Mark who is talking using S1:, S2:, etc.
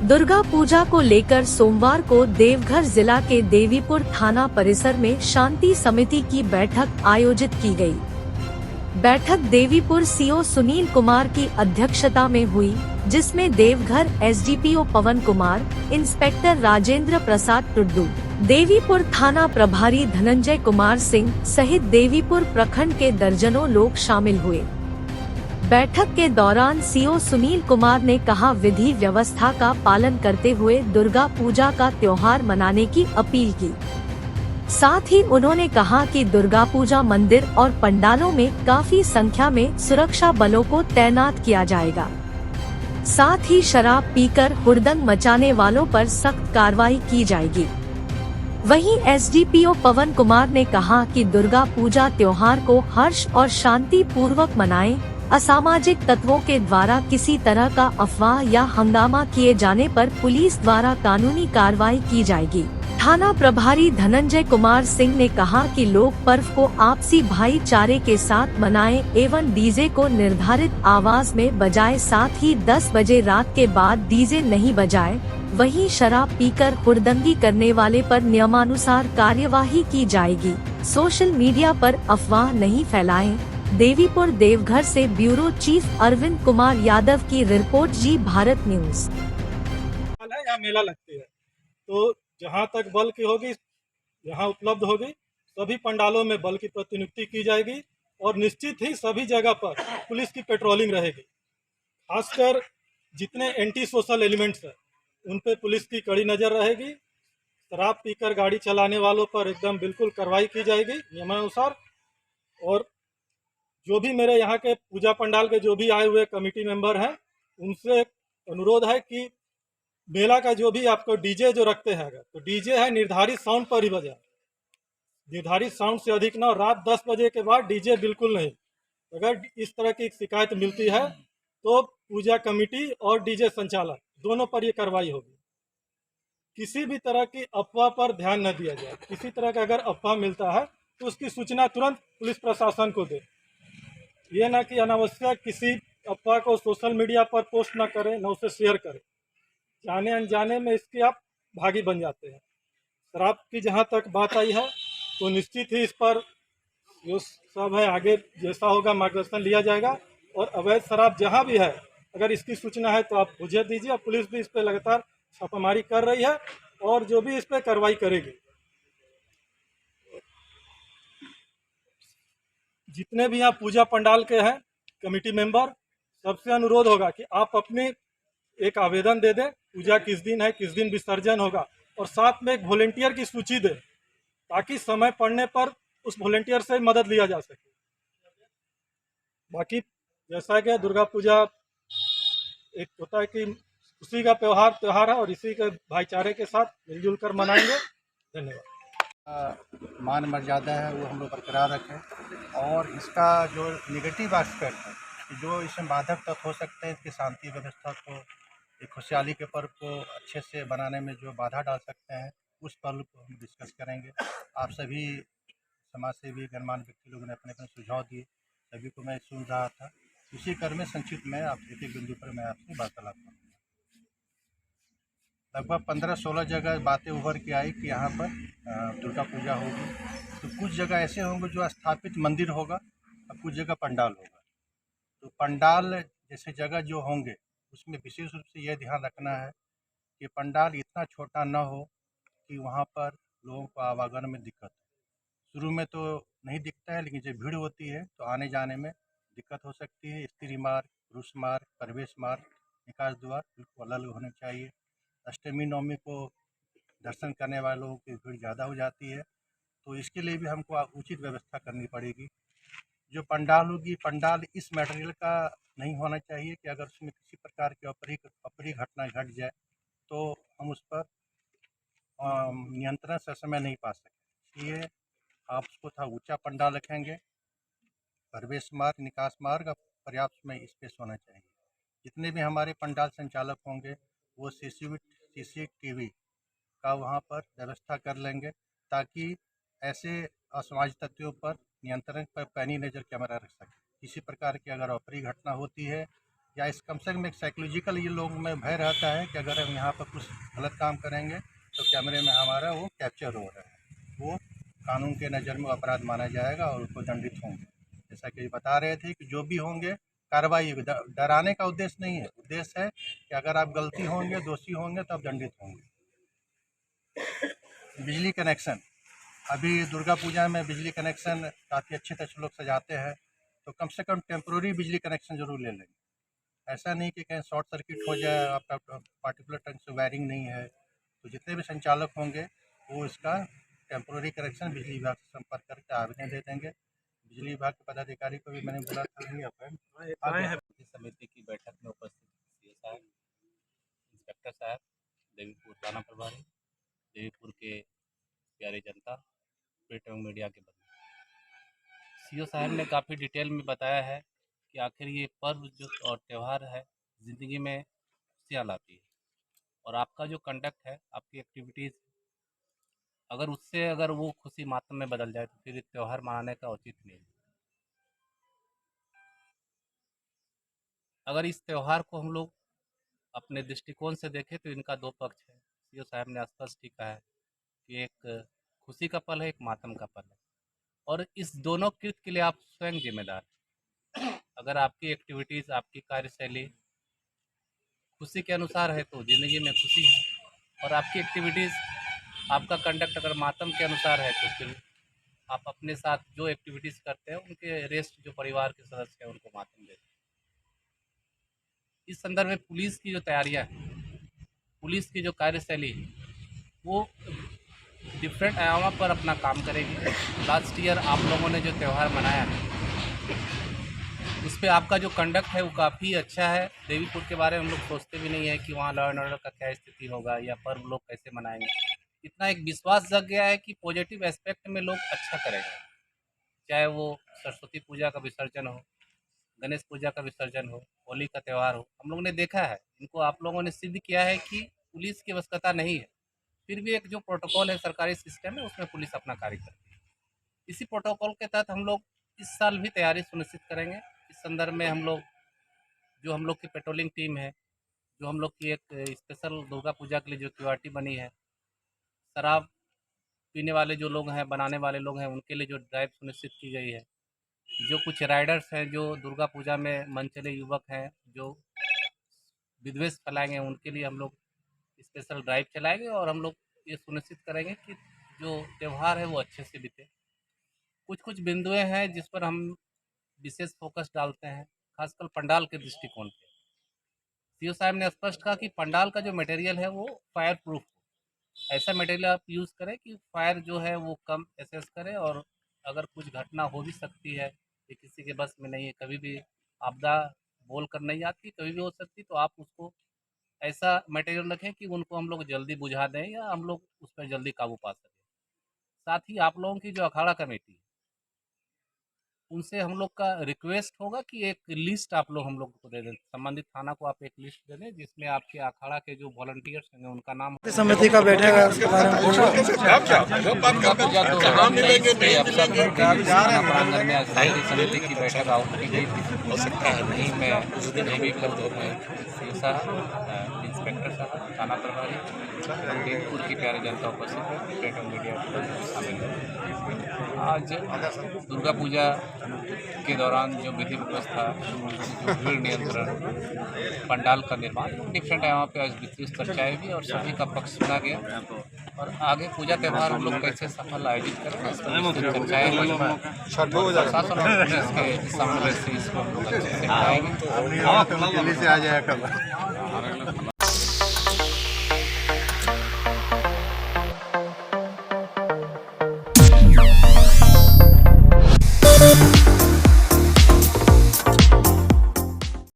S1: दुर्गा पूजा को लेकर सोमवार को देवघर जिला के देवीपुर थाना परिसर में शांति समिति की बैठक आयोजित की गई। बैठक देवीपुर सीओ सुनील कुमार की अध्यक्षता में हुई, जिसमें देवघर एसडीपीओ पवन कुमार, इंस्पेक्टर राजेंद्र प्रसाद टुड्डू, देवीपुर थाना प्रभारी धनंजय कुमार सिंह सहित देवीपुर प्रखंड के दर्जनों लोग शामिल हुए। बैठक के दौरान सीओ सुनील कुमार ने कहा, विधि व्यवस्था का पालन करते हुए दुर्गा पूजा का त्योहार मनाने की अपील की। साथ ही उन्होंने कहा कि दुर्गा पूजा मंदिर और पंडालों में काफी संख्या में सुरक्षा बलों को तैनात किया जाएगा। साथ ही शराब पीकर हुड़दंग मचाने वालों पर सख्त कार्रवाई की जाएगी। वहीं एसडीपीओ पवन कुमार ने कहा कि दुर्गा पूजा त्योहार को हर्ष और शांति पूर्वक मनाएं। असामाजिक तत्वों के द्वारा किसी तरह का अफवाह या हंगामा किए जाने पर पुलिस द्वारा कानूनी कार्रवाई की जाएगी। थाना प्रभारी धनंजय कुमार सिंह ने कहा कि लोग पर्व को आपसी भाईचारे के साथ मनाएं एवं डीजे को निर्धारित आवाज में बजाएं, साथ ही 10 बजे रात के बाद डीजे नहीं बजाएं। वहीं शराब पीकर हुड़दंगी करने वाले पर नियमानुसार कार्यवाही की जाएगी। सोशल मीडिया पर अफवाह नहीं फैलाएं। देवीपुर देवघर से ब्यूरो चीफ अरविंद कुमार यादव की रिपोर्ट, जी भारत न्यूज।
S2: यहाँ मेला लगती है, तो जहाँ तक बल की होगी, यहाँ उपलब्ध होगी, सभी पंडालों में बल की प्रतिनियुक्ति की जाएगी और निश्चित ही सभी जगह पर पुलिस की पेट्रोलिंग रहेगी। खासकर जितने एंटी सोशल एलिमेंट्स हैं उन पे पुलिस की कड़ी नजर रहेगी। शराब पीकर गाड़ी चलाने वालों पर एकदम बिल्कुल कार्रवाई की जाएगी नियमानुसार। और जो भी मेरे यहाँ के पूजा पंडाल के जो भी आए हुए कमेटी मेंबर हैं, उनसे अनुरोध है कि मेला का जो भी आपको डीजे जो रखते हैं, अगर तो डीजे है निर्धारित साउंड पर ही बजाए, निर्धारित साउंड से अधिक ना। रात 10 बजे के बाद डीजे बिल्कुल नहीं। अगर इस तरह की शिकायत मिलती है तो पूजा कमेटी और डीजे संचालक दोनों पर ये कार्रवाई होगी। किसी भी तरह की अफवाह पर ध्यान न दिया जाए। किसी तरह का अगर अफवाह मिलता है तो उसकी सूचना तुरंत पुलिस प्रशासन को दे। ये ना कि अनावश्यक किसी अफवाह को सोशल मीडिया पर पोस्ट ना करें, न उसे शेयर करें। जाने अनजाने में इसके आप भागी बन जाते हैं। शराब की जहाँ तक बात आई है तो निश्चित ही इस पर जो सब है आगे जैसा होगा मार्गदर्शन लिया जाएगा। और अवैध शराब जहाँ भी है, अगर इसकी सूचना है तो आप मुझे दीजिए। पुलिस भी इस पर लगातार छापामारी कर रही है और जो भी इस पर कार्रवाई करेगी। जितने भी यहाँ पूजा पंडाल के हैं कमेटी मेंबर, सबसे अनुरोध होगा कि आप अपने एक आवेदन दे दें, पूजा किस दिन है, किस दिन विसर्जन होगा, और साथ में एक वॉलेंटियर की सूची दें ताकि समय पड़ने पर उस वॉलेंटियर से मदद लिया जा सके। बाकी जैसा कि दुर्गा पूजा एक होता है कि खुशी का त्योहार है और इसी के भाईचारे के साथ मिलजुल कर मनाएंगे। धन्यवाद।
S3: मान मर्यादा है वो हम लोग बरकरार रखें, और इसका जो निगेटिव एस्पेक्ट है कि जो इसमें बाधक तत्व हो सकते हैं, इसकी शांति व्यवस्था को, एक खुशहाली के पर्व को अच्छे से बनाने में जो बाधा डाल सकते हैं, उस पहलू को हम डिस्कस करेंगे। आप सभी समाज सेवी गणमान्य व्यक्ति लोगों ने अपने अपने सुझाव दिए, सभी को मैं सुन रहा था। इसी क्रम में संक्षिप्त में आप एक एक बिंदु पर मैं आपसे वार्तालाप करूँगा। लगभग 15-16 जगह बातें उभर के आई कि यहाँ पर दुर्गा पूजा होगी। तो कुछ जगह ऐसे होंगे जो स्थापित मंदिर होगा और कुछ जगह पंडाल होगा। तो पंडाल जैसे जगह जो होंगे उसमें विशेष रूप से यह ध्यान रखना है कि पंडाल इतना छोटा न हो कि वहाँ पर लोगों को आवागमन में दिक्कत हो। शुरू में तो नहीं दिखता है, लेकिन जब भीड़ होती है तो आने जाने में दिक्कत हो सकती है। स्त्री मार्ग, पुरुष मार्ग, प्रवेश मार्ग, निकास द्वार बिल्कुल अलग होने चाहिए। अष्टमी नवमी को दर्शन करने वालों की भीड़ ज़्यादा हो जाती है, तो इसके लिए भी हमको उचित व्यवस्था करनी पड़ेगी। जो पंडाल होगी, पंडाल इस मटेरियल का नहीं होना चाहिए कि अगर उसमें किसी प्रकार की अप्रिय घटना घट जाए तो हम उस पर नियंत्रण समय नहीं पा सकें। इसलिए आप उसको थोड़ा ऊंचा पंडाल रखेंगे। प्रवेश मार्ग, निकास मार्ग पर्याप्त में स्पेस होना चाहिए। जितने भी हमारे पंडाल संचालक होंगे वो सीसीटीवी का वहाँ पर व्यवस्था कर लेंगे, ताकि ऐसे असामाजिक तत्वों पर नियंत्रण पर पैनी नज़र कैमरा रख सके। किसी प्रकार की अगर अप्रिय घटना होती है या इस कम से कम एक साइकोलॉजिकल ये लोग में भय रहता है कि अगर हम यहाँ पर कुछ गलत काम करेंगे तो कैमरे में हमारा वो कैप्चर हो रहा है, वो कानून के नज़र में अपराध माना जाएगा और उसको दंडित होंगे। जैसा कि बता रहे थे कि जो भी होंगे कार्रवाई, डराने का उद्देश्य नहीं है, उद्देश्य है कि अगर आप गलती होंगे, दोषी होंगे तो आप दंडित होंगे। बिजली कनेक्शन, अभी दुर्गा पूजा में बिजली कनेक्शन काफ़ी अच्छे से लोग सजाते हैं, तो कम से कम टेम्प्रोरी बिजली कनेक्शन जरूर ले लेंगे। ऐसा नहीं कि कहीं शॉर्ट सर्किट हो जाए, आपका पार्टिकुलर ढंग से वायरिंग नहीं है, तो जितने भी संचालक होंगे वो इसका टेम्प्रोरी कनेक्शन बिजली विभाग से संपर्क करके आवेदन दे देंगे। बिजली विभाग के पदाधिकारी को भी मैंने बोला था।
S4: समिति की बैठक में उपस्थित सीओ साहब, इंस्पेक्टर साहब, देवीपुर थाना प्रभारी, देवीपुर के प्यारी जनता, प्रिंट एवं मीडिया के बंधु। सीओ साहब ने काफ़ी डिटेल में बताया है कि आखिर ये पर्व जो और त्यौहार है ज़िंदगी में खुशियाँ लाती है, और आपका जो कंडक्ट है, आपकी एक्टिविटीज़, अगर वो खुशी मातम में बदल जाए तो फिर त्यौहार मनाने का उचित नहीं। अगर इस त्यौहार को हम लोग अपने दृष्टिकोण से देखें तो इनका दो पक्ष है। सीओ साहब ने स्पष्ट ही कहा है कि एक खुशी का पल है, एक मातम का पल है, और इस दोनों कृत्य के लिए आप स्वयं जिम्मेदार हैं। अगर आपकी एक्टिविटीज़, आपकी कार्यशैली खुशी के अनुसार है तो ज़िंदगी में खुशी है, और आपकी एक्टिविटीज़, आपका कंडक्ट अगर मातम के अनुसार है तो फिर आप अपने साथ जो एक्टिविटीज़ करते हैं उनके रेस्ट जो परिवार के सदस्य हैं उनको मातम देते हैं। इस संदर्भ में पुलिस की जो तैयारियां हैं, पुलिस की जो कार्यशैली है, वो डिफरेंट आयामों पर अपना काम करेगी। लास्ट ईयर आप लोगों ने जो त्यौहार मनाया है उस पर आपका जो कंडक्ट है वो काफ़ी अच्छा है। देवीपुर के बारे में हम लोग सोचते भी नहीं है कि वहाँ लॉ एंड ऑर्डर का क्या स्थिति होगा या पर्व लोग कैसे मनाएंगे। इतना एक विश्वास जग गया है कि पॉजिटिव एस्पेक्ट में लोग अच्छा करेंगे, चाहे वो सरस्वती पूजा का विसर्जन हो, गणेश पूजा का विसर्जन हो, होली का त्यौहार हो। हम लोगों ने देखा है, इनको आप लोगों ने सिद्ध किया है कि पुलिस की आवश्यकता नहीं है, फिर भी एक जो प्रोटोकॉल है, सरकारी सिस्टम है, उसमें पुलिस अपना कार्य करती है। इसी प्रोटोकॉल के तहत हम लोग इस साल भी तैयारी सुनिश्चित करेंगे। इस संदर्भ में हम लोग की पेट्रोलिंग टीम है, जो हम लोग की एक स्पेशल दुर्गा पूजा के लिए जो क्यूआरटी बनी है, शराब पीने वाले जो लोग हैं, बनाने वाले लोग हैं, उनके लिए जो ड्राइव सुनिश्चित की गई है। जो कुछ राइडर्स हैं जो दुर्गा पूजा में मनचले युवक हैं जो विद्वेष फैलाएंगे, उनके लिए हम लोग स्पेशल ड्राइव चलाएंगे, और हम लोग ये सुनिश्चित करेंगे कि जो त्यौहार है वो अच्छे से बीते। कुछ बिंदुएं हैं जिस पर हम विशेष फोकस डालते हैं, खासकर पंडाल के दृष्टिकोण पे। सीओ साहब ने स्पष्ट कहा कि पंडाल का जो मटेरियल है वो फायर प्रूफ हो। ऐसा मटेरियल आप यूज़ करें कि फायर जो है वो कम एसेस करे, और अगर कुछ घटना हो भी सकती है, ये किसी के बस में नहीं है, कभी भी आपदा बोल कर नहीं आती, कभी भी हो सकती, तो आप उसको ऐसा मटेरियल रखें कि उनको हम लोग जल्दी बुझा दें या हम लोग उस पर जल्दी काबू पा सकें। साथ ही आप लोगों की जो अखाड़ा कमेटी है, उनसे हम लोग का रिक्वेस्ट होगा कि एक लिस्ट आप लोग हम लोग को दे दें, संबंधित थाना को आप एक लिस्ट दे दें जिसमें आपके अखाड़ा के जो वॉलंटियर्स हैं उनका नाम
S5: समिति का बैठक है, उसके बारे में
S4: प्रांगण में स्थायी समिति की बैठक आउट की गई थी। हो सकता है नहीं, मैं उस दिन भी उपलब्ध हो पाए। इंस्पेक्टर साहब, थाना प्रभारी, देवीपुर की प्यारी जनता उपस्थित है, प्रिंट एवं मीडिया शामिल है। आज दुर्गा पूजा के दौरान जो विधि व्यवस्था, जो भीड़ नियंत्रण, पंडाल का निर्माण, डिफरेंट यहाँ पे आज विस्तृत चर्चाएँ हुई और सभी का पक्ष सुना गया, और आगे पूजा त्यौहार हम लोग कैसे सफल आयोजित करेंगे इस पर विस्तृत चर्चाएँ हुई। प्रशासन और पुलिस के समन्वय से इसको हम लोग अच्छे से कराएंगे।